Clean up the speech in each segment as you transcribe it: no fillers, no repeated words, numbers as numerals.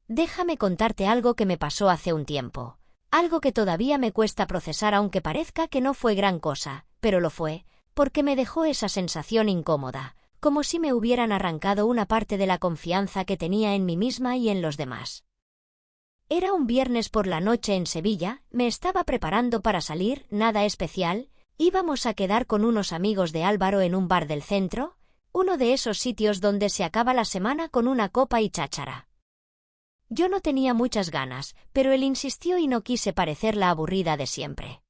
Déjame contarte algo que me pasó hace un tiempo. Algo que todavía me cuesta procesar aunque parezca que no fue gran cosa, pero lo fue, porque me dejó esa sensación incómoda, como si me hubieran arrancado una parte de la confianza que tenía en mí misma y en los demás. Era un viernes por la noche en Sevilla, me estaba preparando para salir, nada especial, íbamos a quedar con unos amigos de Álvaro en un bar del centro, uno de esos sitios donde se acaba la semana con una copa y cháchara. Yo no tenía muchas ganas, pero él insistió y no quise parecer la aburrida de siempre.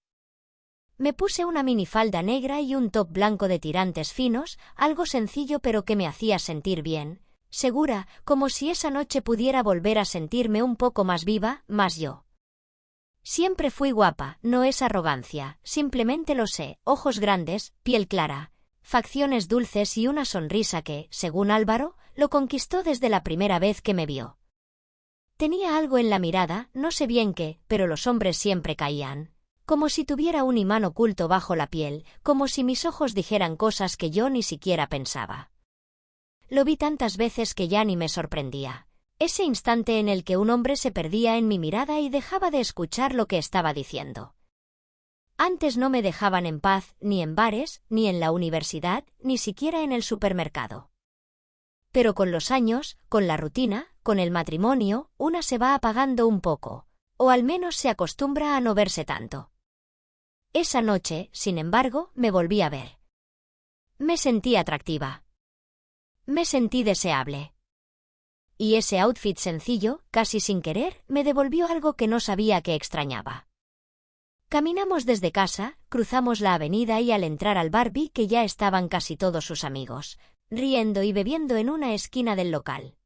Me puse una minifalda negra y un top blanco de tirantes finos, algo sencillo pero que me hacía sentir bien, segura, como si esa noche pudiera volver a sentirme un poco más viva, más yo. Siempre fui guapa, no es arrogancia, simplemente lo sé, ojos grandes, piel clara, facciones dulces y una sonrisa que, según Álvaro, lo conquistó desde la primera vez que me vio. Tenía algo en la mirada, no sé bien qué, pero los hombres siempre caían. Como si tuviera un imán oculto bajo la piel, como si mis ojos dijeran cosas que yo ni siquiera pensaba. Lo vi tantas veces que ya ni me sorprendía. Ese instante en el que un hombre se perdía en mi mirada y dejaba de escuchar lo que estaba diciendo. Antes no me dejaban en paz, ni en bares, ni en la universidad, ni siquiera en el supermercado. Pero con los años, con la rutina, con el matrimonio, una se va apagando un poco, o al menos se acostumbra a no verse tanto. Esa noche, sin embargo, me volví a ver. Me sentí atractiva. Me sentí deseable. Y ese outfit sencillo, casi sin querer, me devolvió algo que no sabía que extrañaba. Caminamos desde casa, cruzamos la avenida y al entrar al bar vi que ya estaban casi todos sus amigos, riendo y bebiendo en una esquina del local.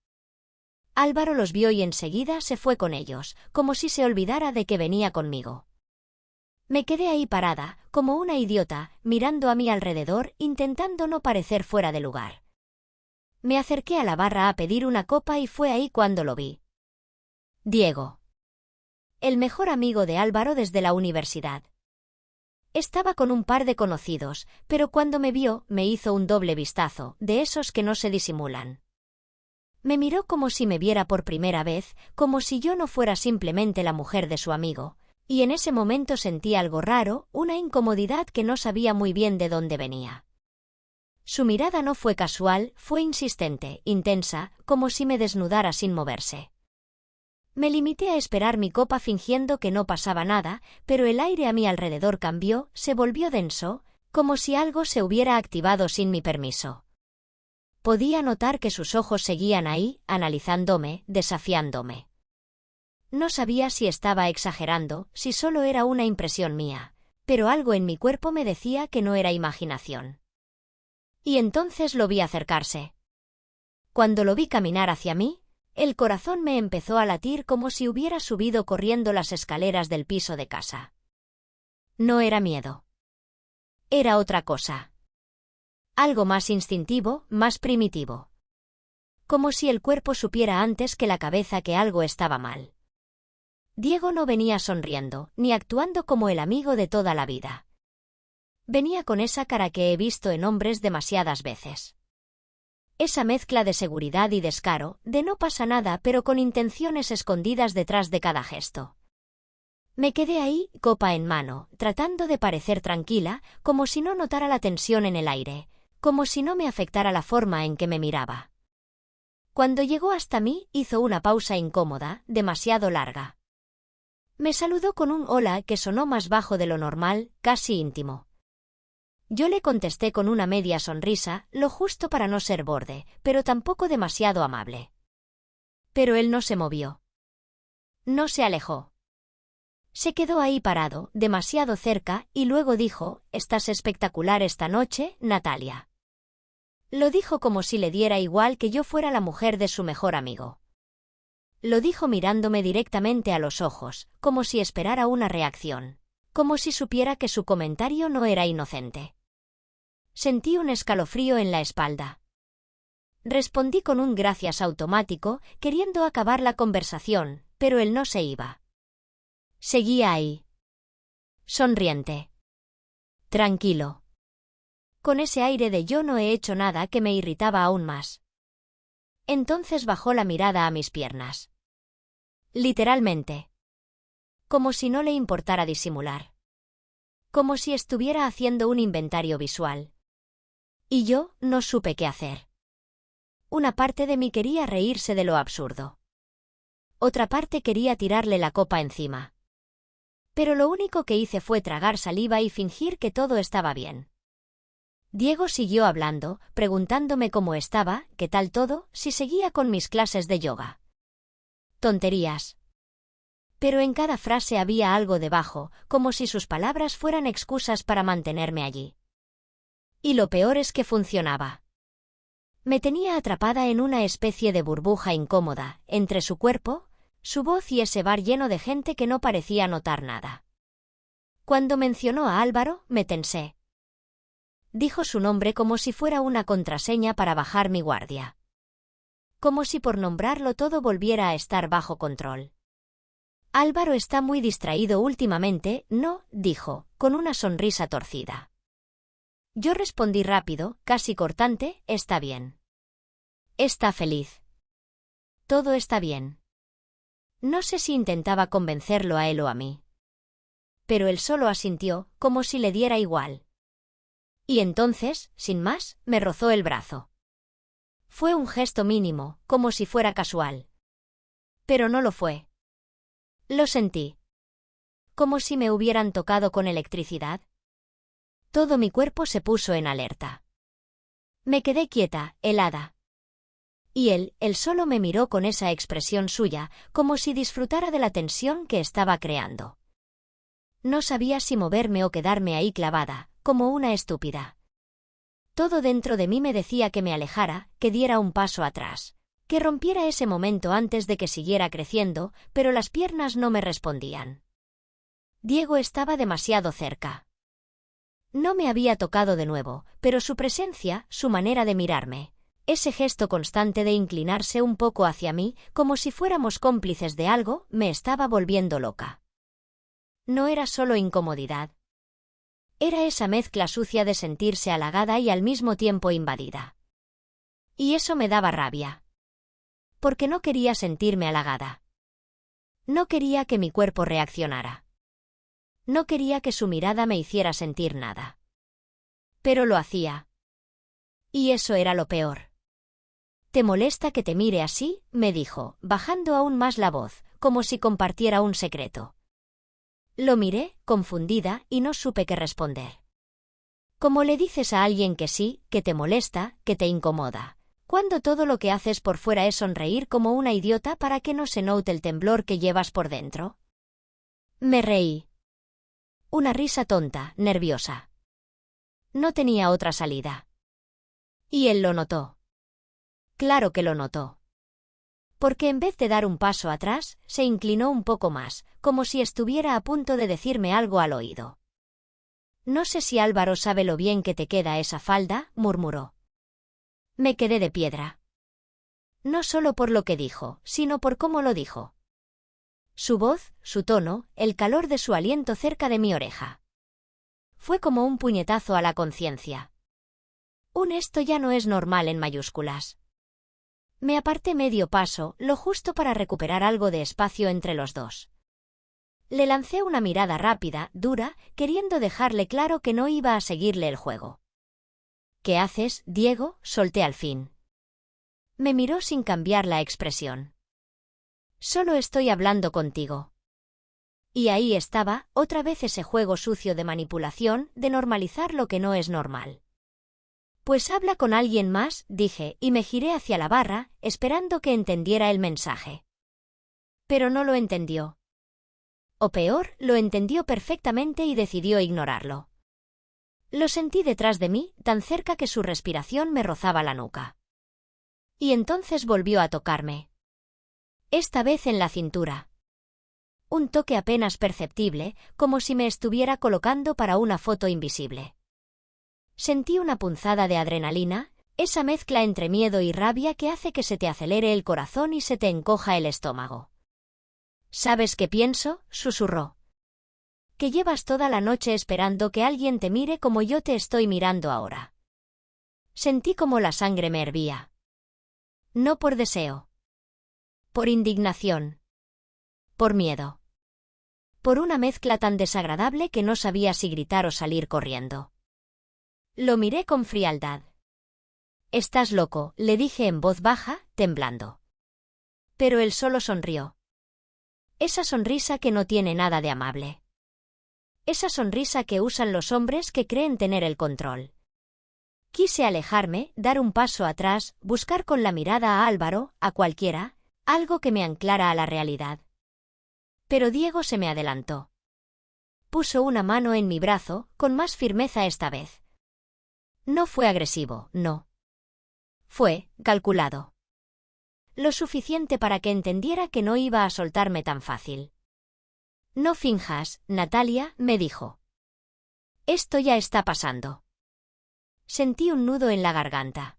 Álvaro los vio y enseguida se fue con ellos, como si se olvidara de que venía conmigo. Me quedé ahí parada, como una idiota, mirando a mi alrededor, intentando no parecer fuera de lugar. Me acerqué a la barra a pedir una copa y fue ahí cuando lo vi. Diego. El mejor amigo de Álvaro desde la universidad. Estaba con un par de conocidos, pero cuando me vio, me hizo un doble vistazo, de esos que no se disimulan. Me miró como si me viera por primera vez, como si yo no fuera simplemente la mujer de su amigo, y en ese momento sentí algo raro, una incomodidad que no sabía muy bien de dónde venía. Su mirada no fue casual, fue insistente, intensa, como si me desnudara sin moverse. Me limité a esperar mi copa fingiendo que no pasaba nada, pero el aire a mi alrededor cambió, se volvió denso, como si algo se hubiera activado sin mi permiso. Podía notar que sus ojos seguían ahí, analizándome, desafiándome. No sabía si estaba exagerando, si solo era una impresión mía, pero algo en mi cuerpo me decía que no era imaginación. Y entonces lo vi acercarse. Cuando lo vi caminar hacia mí, el corazón me empezó a latir como si hubiera subido corriendo las escaleras del piso de casa. No era miedo. Era otra cosa. Algo más instintivo, más primitivo. Como si el cuerpo supiera antes que la cabeza que algo estaba mal. Diego no venía sonriendo, ni actuando como el amigo de toda la vida. Venía con esa cara que he visto en hombres demasiadas veces. Esa mezcla de seguridad y descaro, de no pasa nada pero con intenciones escondidas detrás de cada gesto. Me quedé ahí, copa en mano, tratando de parecer tranquila, como si no notara la tensión en el aire, como si no me afectara la forma en que me miraba. Cuando llegó hasta mí, hizo una pausa incómoda, demasiado larga. Me saludó con un hola que sonó más bajo de lo normal, casi íntimo. Yo le contesté con una media sonrisa, lo justo para no ser borde, pero tampoco demasiado amable. Pero él no se movió. No se alejó. Se quedó ahí parado, demasiado cerca, y luego dijo, «Estás espectacular esta noche, Natalia». Lo dijo como si le diera igual que yo fuera la mujer de su mejor amigo. Lo dijo mirándome directamente a los ojos, como si esperara una reacción, como si supiera que su comentario no era inocente. Sentí un escalofrío en la espalda. Respondí con un gracias automático, queriendo acabar la conversación, pero él no se iba. Seguía ahí. Sonriente. Tranquilo. Con ese aire de yo no he hecho nada que me irritaba aún más. Entonces bajó la mirada a mis piernas. Literalmente. Como si no le importara disimular. Como si estuviera haciendo un inventario visual. Y yo no supe qué hacer. Una parte de mí quería reírse de lo absurdo. Otra parte quería tirarle la copa encima. Pero lo único que hice fue tragar saliva y fingir que todo estaba bien. Diego siguió hablando, preguntándome cómo estaba, qué tal todo, si seguía con mis clases de yoga. Tonterías. Pero en cada frase había algo debajo, como si sus palabras fueran excusas para mantenerme allí. Y lo peor es que funcionaba. Me tenía atrapada en una especie de burbuja incómoda, entre su cuerpo, su voz y ese bar lleno de gente que no parecía notar nada. Cuando mencionó a Álvaro, me tensé. Dijo su nombre como si fuera una contraseña para bajar mi guardia. Como si por nombrarlo todo volviera a estar bajo control. Álvaro está muy distraído últimamente, ¿no?, dijo, con una sonrisa torcida. Yo respondí rápido, casi cortante, está bien. Está feliz. Todo está bien. No sé si intentaba convencerlo a él o a mí. Pero él solo asintió, como si le diera igual. Y entonces, sin más, me rozó el brazo. Fue un gesto mínimo, como si fuera casual. Pero no lo fue. Lo sentí. Como si me hubieran tocado con electricidad. Todo mi cuerpo se puso en alerta. Me quedé quieta, helada. Y él solo me miró con esa expresión suya, como si disfrutara de la tensión que estaba creando. No sabía si moverme o quedarme ahí clavada, como una estúpida. Todo dentro de mí me decía que me alejara, que diera un paso atrás, que rompiera ese momento antes de que siguiera creciendo, pero las piernas no me respondían. Diego estaba demasiado cerca. No me había tocado de nuevo, pero su presencia, su manera de mirarme, ese gesto constante de inclinarse un poco hacia mí, como si fuéramos cómplices de algo, me estaba volviendo loca. No era solo incomodidad. Era esa mezcla sucia de sentirse halagada y al mismo tiempo invadida. Y eso me daba rabia. Porque no quería sentirme halagada. No quería que mi cuerpo reaccionara. No quería que su mirada me hiciera sentir nada. Pero lo hacía. Y eso era lo peor. ¿Te molesta que te mire así?, me dijo, bajando aún más la voz, como si compartiera un secreto. Lo miré, confundida, y no supe qué responder. ¿Cómo le dices a alguien que sí, que te molesta, que te incomoda, cuando todo lo que haces por fuera es sonreír como una idiota para que no se note el temblor que llevas por dentro? Me reí. Una risa tonta, nerviosa. No tenía otra salida. Y él lo notó. Claro que lo notó. Porque en vez de dar un paso atrás, se inclinó un poco más, como si estuviera a punto de decirme algo al oído. No sé si Álvaro sabe lo bien que te queda esa falda, murmuró. Me quedé de piedra. No solo por lo que dijo, sino por cómo lo dijo. Su voz, su tono, el calor de su aliento cerca de mi oreja. Fue como un puñetazo a la conciencia. Un esto ya no es normal en mayúsculas. Me aparté medio paso, lo justo para recuperar algo de espacio entre los dos. Le lancé una mirada rápida, dura, queriendo dejarle claro que no iba a seguirle el juego. ¿Qué haces, Diego?, solté al fin. Me miró sin cambiar la expresión. Solo estoy hablando contigo. Y ahí estaba, otra vez ese juego sucio de manipulación, de normalizar lo que no es normal. Pues habla con alguien más, dije, y me giré hacia la barra, esperando que entendiera el mensaje. Pero no lo entendió. O peor, lo entendió perfectamente y decidió ignorarlo. Lo sentí detrás de mí, tan cerca que su respiración me rozaba la nuca. Y entonces volvió a tocarme. Esta vez en la cintura. Un toque apenas perceptible, como si me estuviera colocando para una foto invisible. Sentí una punzada de adrenalina, esa mezcla entre miedo y rabia que hace que se te acelere el corazón y se te encoja el estómago. ¿Sabes qué pienso?, susurró. Que llevas toda la noche esperando que alguien te mire como yo te estoy mirando ahora. Sentí como la sangre me hervía. No por deseo. Por indignación. por miedo. Por una mezcla tan desagradable que no sabía si gritar o salir corriendo. Lo miré con frialdad. «Estás loco», le dije en voz baja, temblando. Pero él solo sonrió. Esa sonrisa que no tiene nada de amable. Esa sonrisa que usan los hombres que creen tener el control. Quise alejarme, dar un paso atrás, buscar con la mirada a Álvaro, a cualquiera, algo que me anclara a la realidad. Pero Diego se me adelantó. Puso una mano en mi brazo, con más firmeza esta vez. No fue agresivo, no. Fue calculado. Lo suficiente para que entendiera que no iba a soltarme tan fácil. «No finjas, Natalia», me dijo. «Esto ya está pasando». Sentí un nudo en la garganta.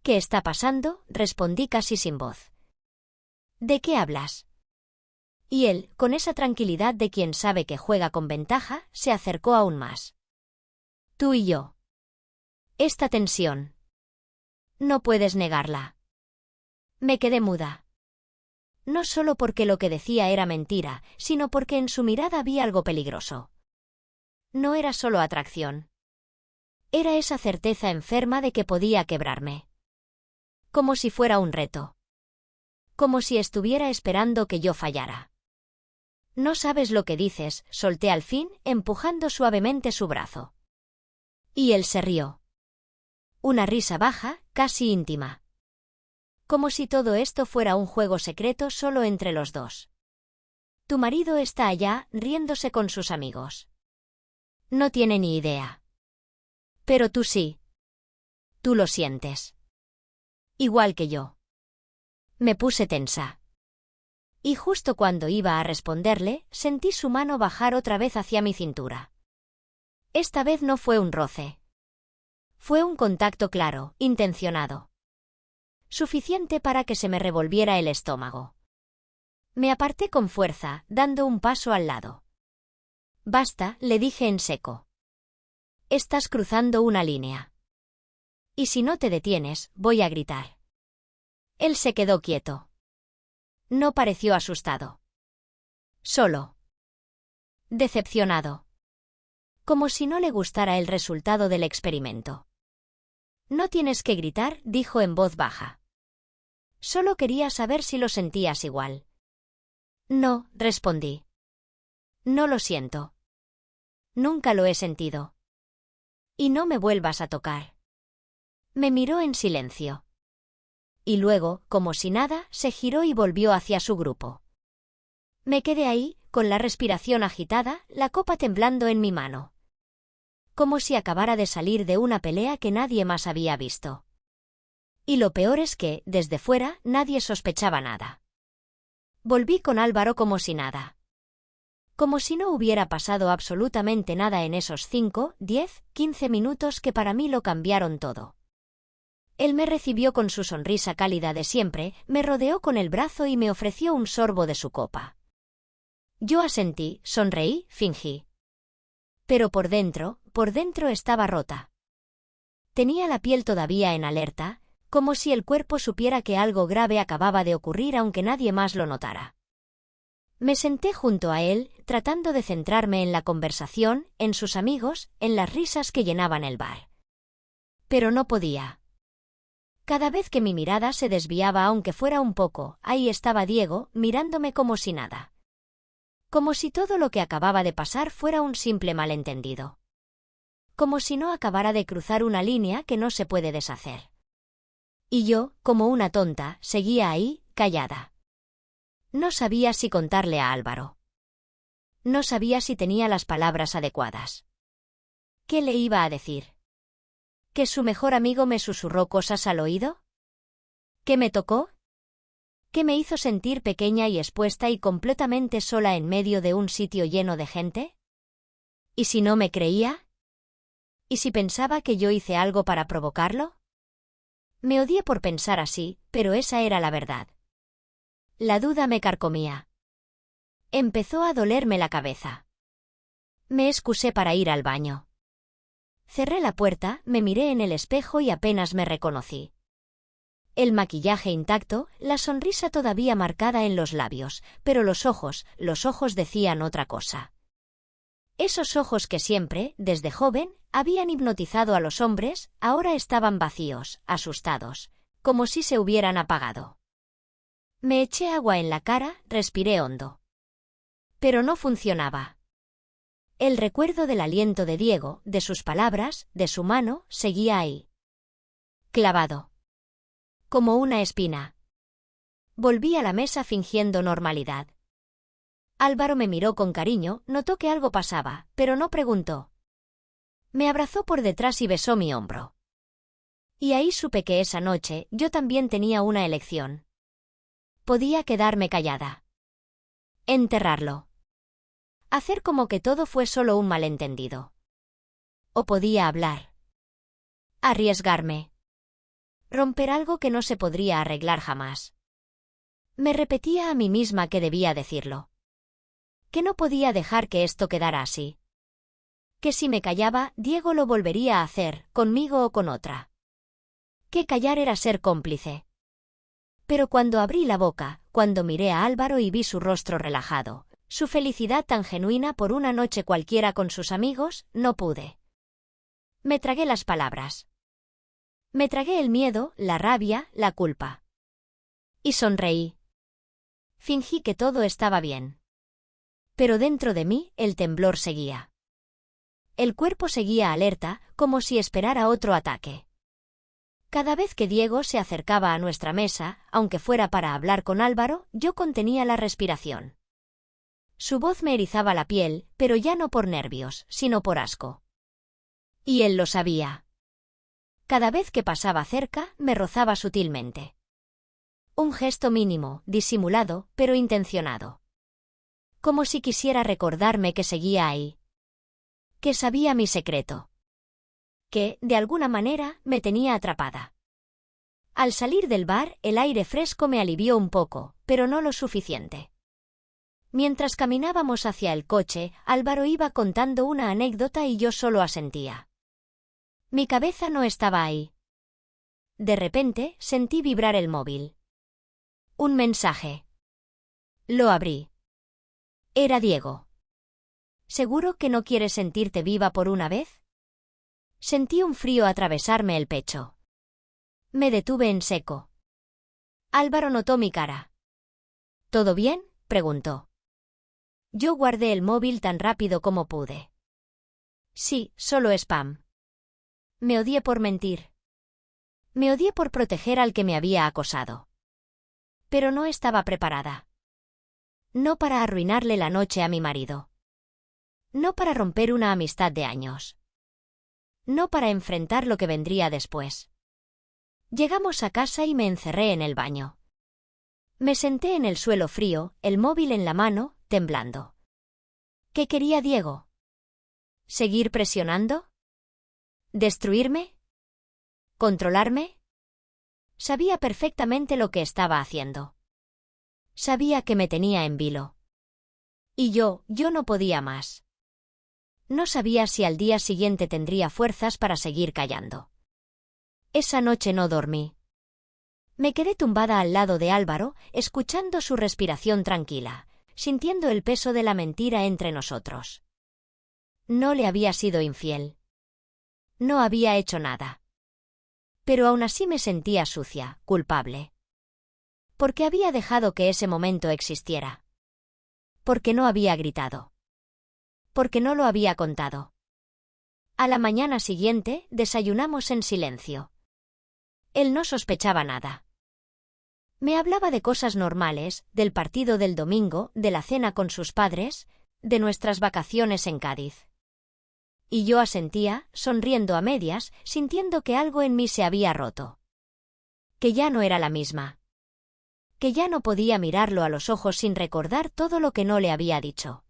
«¿Qué está pasando?», respondí casi sin voz. «¿De qué hablas?». Y él, con esa tranquilidad de quien sabe que juega con ventaja, se acercó aún más. «Tú y yo. Esta tensión. No puedes negarla». Me quedé muda. No solo porque lo que decía era mentira, sino porque en su mirada había algo peligroso. No era solo atracción. Era esa certeza enferma de que podía quebrarme. Como si fuera un reto. Como si estuviera esperando que yo fallara. «No sabes lo que dices», solté al fin, empujando suavemente su brazo. Y él se rió. Una risa baja, casi íntima. Como si todo esto fuera un juego secreto solo entre los dos. «Tu marido está allá, riéndose con sus amigos. No tiene ni idea. Pero tú sí. Tú lo sientes. Igual que yo». Me puse tensa. Y justo cuando iba a responderle, sentí su mano bajar otra vez hacia mi cintura. Esta vez no fue un roce. Fue un contacto claro, intencionado. Suficiente para que se me revolviera el estómago. Me aparté con fuerza, dando un paso al lado. «Basta», le dije en seco. «Estás cruzando una línea. Y si no te detienes, voy a gritar». Él se quedó quieto. No pareció asustado. Solo. Decepcionado. Como si no le gustara el resultado del experimento. «No tienes que gritar», dijo en voz baja. «Solo quería saber si lo sentías igual». «No», respondí. «No lo siento. Nunca lo he sentido. Y no me vuelvas a tocar». Me miró en silencio. Y luego, como si nada, se giró y volvió hacia su grupo. Me quedé ahí, con la respiración agitada, la copa temblando en mi mano. Como si acabara de salir de una pelea que nadie más había visto. Y lo peor es que, desde fuera, nadie sospechaba nada. Volví con Álvaro como si nada. Como si no hubiera pasado absolutamente nada en esos 5, 10, 15 minutos que para mí lo cambiaron todo. Él me recibió con su sonrisa cálida de siempre, me rodeó con el brazo y me ofreció un sorbo de su copa. Yo asentí, sonreí, fingí. Pero por dentro estaba rota. Tenía la piel todavía en alerta, como si el cuerpo supiera que algo grave acababa de ocurrir aunque nadie más lo notara. Me senté junto a él, tratando de centrarme en la conversación, en sus amigos, en las risas que llenaban el bar. Pero no podía. Cada vez que mi mirada se desviaba aunque fuera un poco, ahí estaba Diego, mirándome como si nada. Como si todo lo que acababa de pasar fuera un simple malentendido. Como si no acabara de cruzar una línea que no se puede deshacer. Y yo, como una tonta, seguía ahí, callada. No sabía si contarle a Álvaro. No sabía si tenía las palabras adecuadas. ¿Qué le iba a decir? ¿Que su mejor amigo me susurró cosas al oído? ¿Que me tocó? ¿Que me hizo sentir pequeña y expuesta y completamente sola en medio de un sitio lleno de gente? ¿Y si no me creía? ¿Y si pensaba que yo hice algo para provocarlo? Me odié por pensar así, pero esa era la verdad. La duda me carcomía. Empezó a dolerme la cabeza. Me excusé para ir al baño. Cerré la puerta, me miré en el espejo y apenas me reconocí. El maquillaje intacto, la sonrisa todavía marcada en los labios, pero los ojos decían otra cosa. Esos ojos que siempre, desde joven, habían hipnotizado a los hombres, ahora estaban vacíos, asustados, como si se hubieran apagado. Me eché agua en la cara, respiré hondo. Pero no funcionaba. El recuerdo del aliento de Diego, de sus palabras, de su mano, seguía ahí. Clavado. Como una espina. Volví a la mesa fingiendo normalidad. Álvaro me miró con cariño, notó que algo pasaba, pero no preguntó. Me abrazó por detrás y besó mi hombro. Y ahí supe que esa noche yo también tenía una elección. Podía quedarme callada. Enterrarlo. Hacer como que todo fue solo un malentendido. O podía hablar. Arriesgarme. Romper algo que no se podría arreglar jamás. Me repetía a mí misma que debía decirlo. Que no podía dejar que esto quedara así. Que si me callaba, Diego lo volvería a hacer, conmigo o con otra. Que callar era ser cómplice. Pero cuando abrí la boca, cuando miré a Álvaro y vi su rostro relajado, su felicidad tan genuina por una noche cualquiera con sus amigos, no pude. Me tragué las palabras. Me tragué el miedo, la rabia, la culpa. Y sonreí. Fingí que todo estaba bien. Pero dentro de mí, el temblor seguía. El cuerpo seguía alerta, como si esperara otro ataque. Cada vez que Diego se acercaba a nuestra mesa, aunque fuera para hablar con Álvaro, yo contenía la respiración. Su voz me erizaba la piel, pero ya no por nervios, sino por asco. Y él lo sabía. Cada vez que pasaba cerca, me rozaba sutilmente. Un gesto mínimo, disimulado, pero intencionado. Como si quisiera recordarme que seguía ahí. Que sabía mi secreto. Que, de alguna manera, me tenía atrapada. Al salir del bar, el aire fresco me alivió un poco, pero no lo suficiente. Mientras caminábamos hacia el coche, Álvaro iba contando una anécdota y yo solo asentía. Mi cabeza no estaba ahí. De repente, sentí vibrar el móvil. Un mensaje. Lo abrí. Era Diego. ¿Seguro que no quieres sentirte viva por una vez? Sentí un frío atravesarme el pecho. Me detuve en seco. Álvaro notó mi cara. ¿Todo bien?, preguntó. Yo guardé el móvil tan rápido como pude. Sí, solo spam. Me odié por mentir. Me odié por proteger al que me había acosado. Pero no estaba preparada. No para arruinarle la noche a mi marido. No para romper una amistad de años. No para enfrentar lo que vendría después. Llegamos a casa y me encerré en el baño. Me senté en el suelo frío, el móvil en la mano, temblando. ¿Qué quería Diego? ¿Seguir presionando? ¿Destruirme? ¿Controlarme? Sabía perfectamente lo que estaba haciendo. Sabía que me tenía en vilo. Y yo no podía más. No sabía si al día siguiente tendría fuerzas para seguir callando. Esa noche no dormí. Me quedé tumbada al lado de Álvaro, escuchando su respiración tranquila, sintiendo el peso de la mentira entre nosotros. No le había sido infiel. No había hecho nada. Pero aún así me sentía sucia, culpable. Porque había dejado que ese momento existiera. Porque no había gritado. Porque no lo había contado. A la mañana siguiente, desayunamos en silencio. Él no sospechaba nada. Me hablaba de cosas normales, del partido del domingo, de la cena con sus padres, de nuestras vacaciones en Cádiz. Y yo asentía, sonriendo a medias, sintiendo que algo en mí se había roto. Que ya no era la misma. Que ya no podía mirarlo a los ojos sin recordar todo lo que no le había dicho.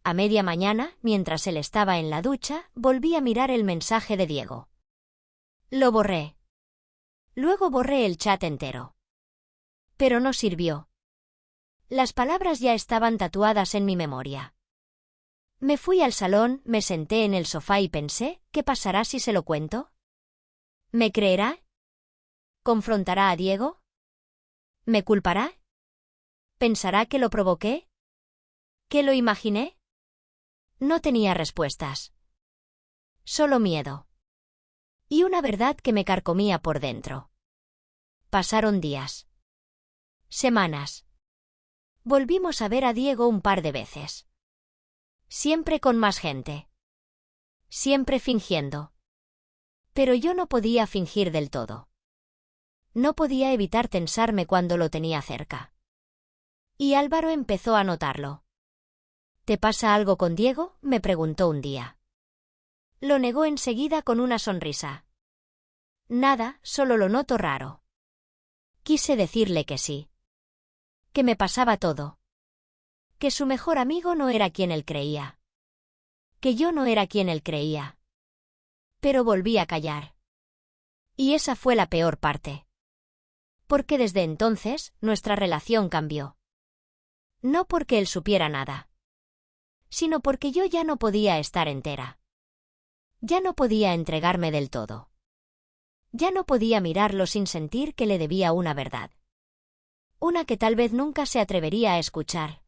A media mañana, mientras él estaba en la ducha, volví a mirar el mensaje de Diego. Lo borré. Luego borré el chat entero. Pero no sirvió. Las palabras ya estaban tatuadas en mi memoria. Me fui al salón, me senté en el sofá y pensé, ¿qué pasará si se lo cuento? ¿Me creerá? ¿Confrontará a Diego? ¿Me culpará? ¿Pensará que lo provoqué? ¿Que lo imaginé? No tenía respuestas. Solo miedo. Y una verdad que me carcomía por dentro. Pasaron días. Semanas. Volvimos a ver a Diego un par de veces. Siempre con más gente. Siempre fingiendo. Pero yo no podía fingir del todo. No podía evitar tensarme cuando lo tenía cerca. Y Álvaro empezó a notarlo. ¿Te pasa algo con Diego?, me preguntó un día. Lo negó enseguida con una sonrisa. Nada, solo lo noto raro. Quise decirle que sí. Que me pasaba todo. Que su mejor amigo no era quien él creía. Que yo no era quien él creía. Pero volví a callar. Y esa fue la peor parte. Porque desde entonces, nuestra relación cambió. No porque él supiera nada. Sino porque yo ya no podía estar entera. Ya no podía entregarme del todo. Ya no podía mirarlo sin sentir que le debía una verdad. Una que tal vez nunca se atrevería a escuchar,